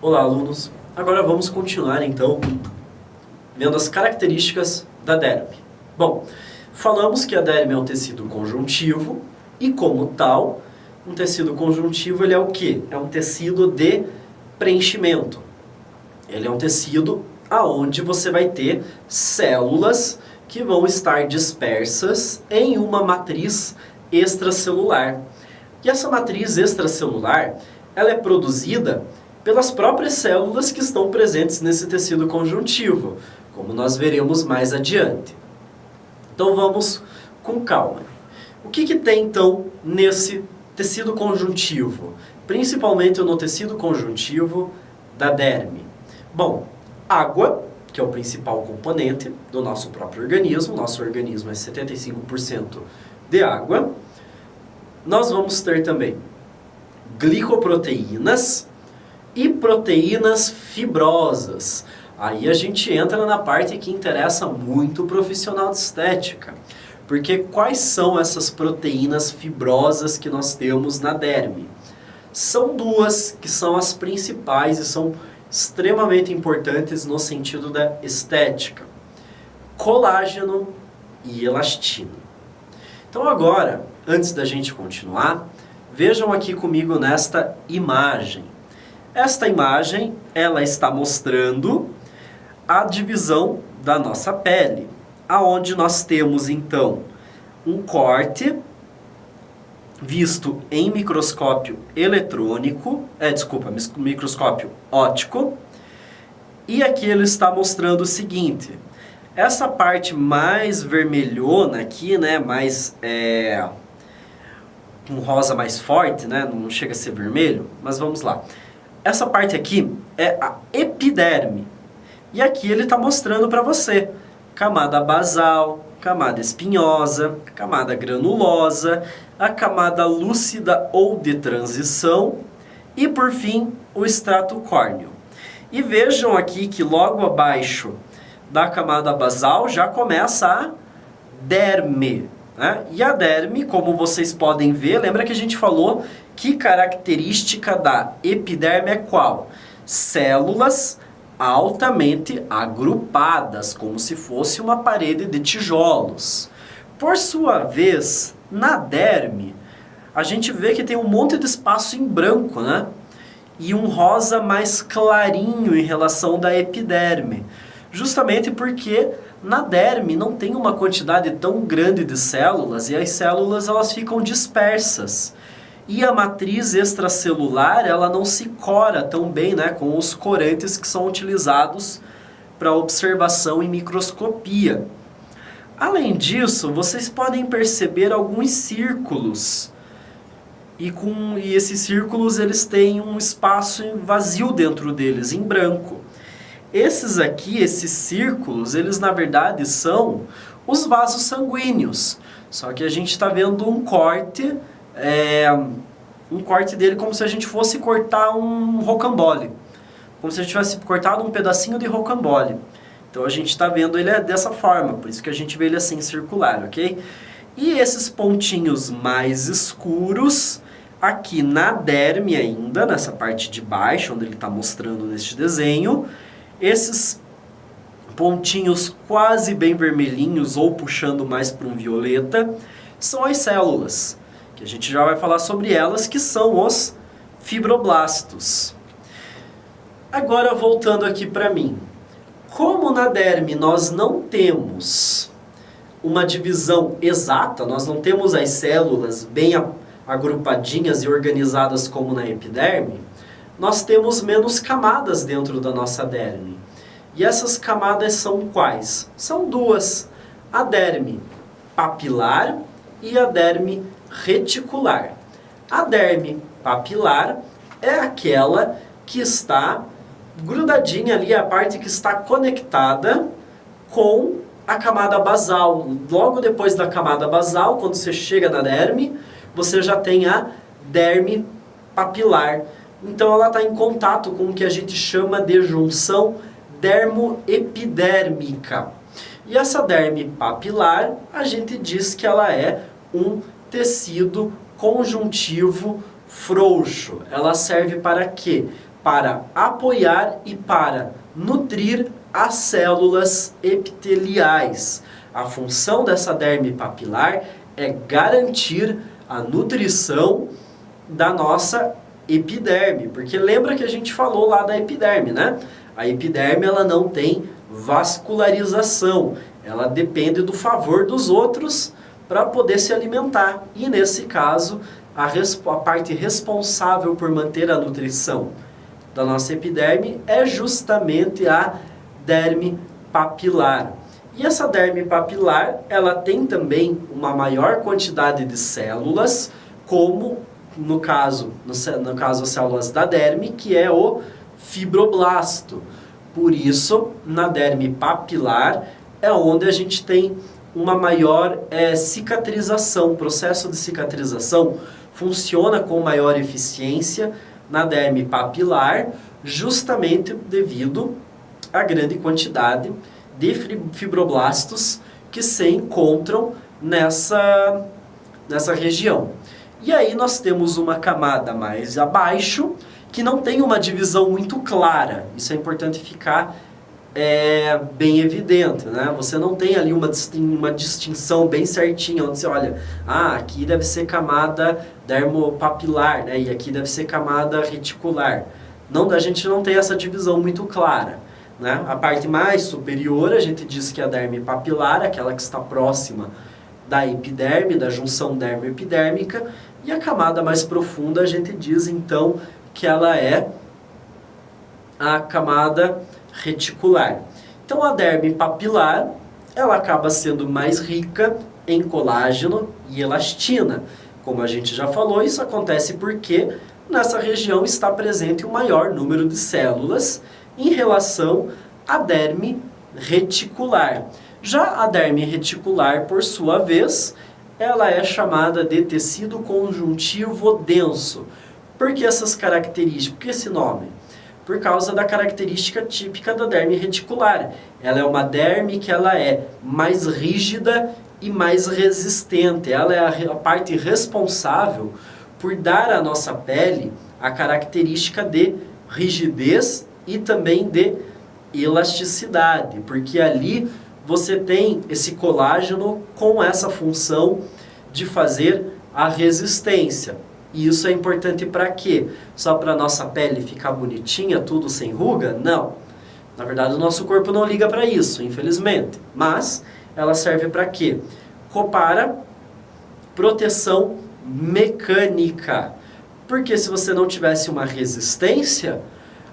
Olá, alunos! Agora vamos continuar, então, vendo as características da derme. Bom, falamos que a derme é um tecido conjuntivo e, como tal, um tecido conjuntivo ele é o quê? É um tecido de preenchimento. Ele é um tecido aonde você vai ter células que vão estar dispersas em uma matriz extracelular. E essa matriz extracelular, ela é produzida pelas próprias células que estão presentes nesse tecido conjuntivo, como nós veremos mais adiante. Então vamos com calma. O que tem então nesse tecido conjuntivo? Principalmente no tecido conjuntivo da derme. Bom, água, que é o principal componente do nosso próprio organismo. Nosso organismo é 75% de água. Nós vamos ter também glicoproteínas e proteínas fibrosas. Aí a gente entra na parte que interessa muito o profissional de estética. Porque quais são essas proteínas fibrosas que nós temos na derme? São duas que são as principais e são extremamente importantes no sentido da estética: colágeno e elastina. Então agora, antes da gente continuar, vejam aqui comigo nesta imagem. Esta imagem, ela está mostrando a divisão da nossa pele, aonde nós temos então um corte visto em microscópio eletrônico, microscópio óptico, e aqui ele está mostrando o seguinte: essa parte mais vermelhona aqui, né, mais um rosa mais forte, né, não chega a ser vermelho, mas vamos lá. Essa parte aqui é a epiderme, e aqui ele está mostrando para você camada basal, camada espinhosa, camada granulosa, a camada lúcida ou de transição e, por fim, o estrato córneo. E vejam aqui que logo abaixo da camada basal já começa a derme, né? E a derme, como vocês podem ver, lembra que a gente falou que característica da epiderme é qual? Células altamente agrupadas, como se fosse uma parede de tijolos. Por sua vez, na derme, a gente vê que tem um monte de espaço em branco, né? E um rosa mais clarinho em relação da epiderme. Justamente porque na derme não tem uma quantidade tão grande de células e as células elas ficam dispersas. E a matriz extracelular, ela não se cora tão bem, né, com os corantes que são utilizados para observação em microscopia. Além disso, vocês podem perceber alguns círculos. E esses círculos eles têm um espaço vazio dentro deles, em branco. Esses aqui, esses círculos, eles na verdade são os vasos sanguíneos. Só que a gente está vendo um corte dele como se a gente fosse cortar um rocambole. Como se a gente tivesse cortado um pedacinho de rocambole. Então a gente está vendo ele dessa forma, por isso que a gente vê ele assim circular, ok? E esses pontinhos mais escuros, aqui na derme ainda, nessa parte de baixo, onde ele está mostrando neste desenho, esses pontinhos quase bem vermelhinhos ou puxando mais para um violeta, são as células, que a gente já vai falar sobre elas, que são os fibroblastos. Agora voltando aqui para mim. Como na derme nós não temos uma divisão exata, nós não temos as células bem agrupadinhas e organizadas como na epiderme, nós temos menos camadas dentro da nossa derme. E essas camadas são quais? São duas: a derme papilar e a derme reticular. A derme papilar é aquela que está grudadinha ali, a parte que está conectada com a camada basal. Logo depois da camada basal, quando você chega na derme, você já tem a derme papilar. Então ela está em contato com o que a gente chama de junção dermoepidérmica. E essa derme papilar, a gente diz que ela é um tecido conjuntivo frouxo. Ela serve para quê? para apoiar e para nutrir as células epiteliais. A função dessa derme papilar é garantir a nutrição da nossa epiderme, porque lembra que a gente falou lá da epiderme, né? A epiderme ela não tem vascularização, ela depende do favor dos outros para poder se alimentar. E nesse caso, a parte responsável por manter a nutrição da nossa epiderme é justamente a derme papilar. E essa derme papilar, ela tem também uma maior quantidade de células, como no caso as células da derme, que é o fibroblasto. Por isso, na derme papilar é onde a gente tem uma maior cicatrização. O processo de cicatrização funciona com maior eficiência na derme papilar, justamente devido à grande quantidade de fibroblastos que se encontram nessa região. E aí nós temos uma camada mais abaixo, que não tem uma divisão muito clara. Isso é importante ficar bem evidente, né? Você não tem ali uma distinção bem certinha, onde você olha, aqui deve ser camada dermopapilar, né? E aqui deve ser camada reticular. Não, a gente não tem essa divisão muito clara, né? A parte mais superior, a gente diz que é a derme papilar, aquela que está próxima da epiderme, da junção dermo-epidérmica, e a camada mais profunda, a gente diz então que ela é a camada reticular. Então a derme papilar, ela acaba sendo mais rica em colágeno e elastina. Como a gente já falou, isso acontece porque nessa região está presente o maior número de células em relação à derme reticular. Já a derme reticular, por sua vez, ela é chamada de tecido conjuntivo denso. Por que essas características? Por que esse nome? Por causa da característica típica da derme reticular. Ela é uma derme que ela é mais rígida e mais resistente. Ela é a parte responsável por dar à nossa pele a característica de rigidez e também de elasticidade, porque ali você tem esse colágeno com essa função de fazer a resistência. E isso é importante para quê? Só para a nossa pele ficar bonitinha, tudo sem ruga? Não. Na verdade, o nosso corpo não liga para isso, infelizmente. Mas ela serve para quê? Para proteção mecânica. Porque se você não tivesse uma resistência,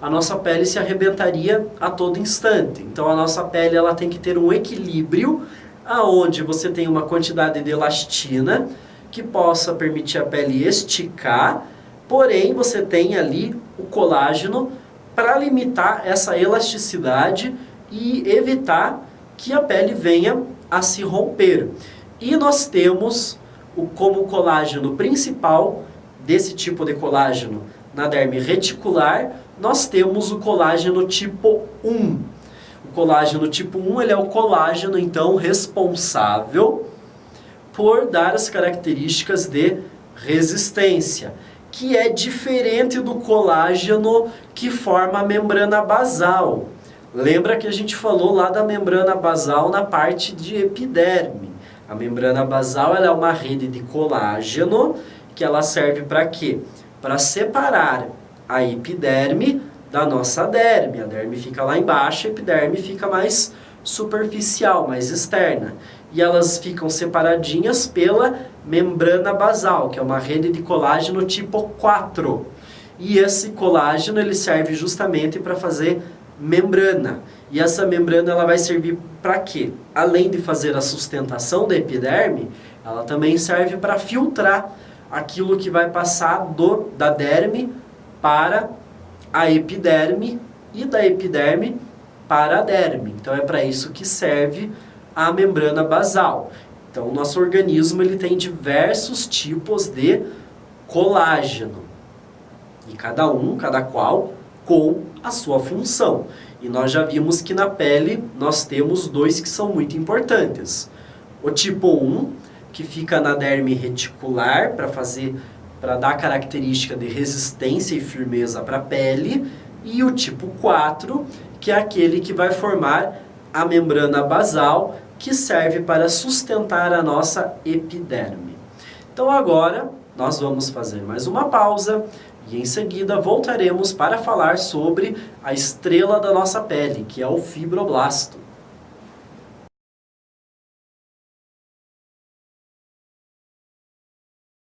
a nossa pele se arrebentaria a todo instante. Então a nossa pele ela tem que ter um equilíbrio aonde você tem uma quantidade de elastina que possa permitir a pele esticar, porém você tem ali o colágeno para limitar essa elasticidade e evitar que a pele venha a se romper. E nós temos como colágeno principal desse tipo de colágeno na derme reticular, nós temos o colágeno tipo 1. O colágeno tipo 1 ele é o colágeno, então, responsável por dar as características de resistência, que é diferente do colágeno que forma a membrana basal. Lembra que a gente falou lá da membrana basal na parte de epiderme. A membrana basal ela é uma rede de colágeno que ela serve para quê? Para separar a epiderme da nossa derme. A derme fica lá embaixo, a epiderme fica mais superficial, mais externa. E elas ficam separadinhas pela membrana basal, que é uma rede de colágeno tipo 4. E esse colágeno ele serve justamente para fazer membrana. E essa membrana ela vai servir para quê? Além de fazer a sustentação da epiderme, ela também serve para filtrar aquilo que vai passar da derme para a epiderme e da epiderme para a derme. Então é para isso que serve a membrana basal. Então o nosso organismo ele tem diversos tipos de colágeno. E cada qual com a sua função. E nós já vimos que na pele nós temos dois que são muito importantes. O tipo 1, que fica na derme reticular para fazer para dar característica de resistência e firmeza para a pele, e o tipo 4, que é aquele que vai formar a membrana basal, que serve para sustentar a nossa epiderme. Então agora nós vamos fazer mais uma pausa e em seguida voltaremos para falar sobre a estrela da nossa pele, que é o fibroblasto.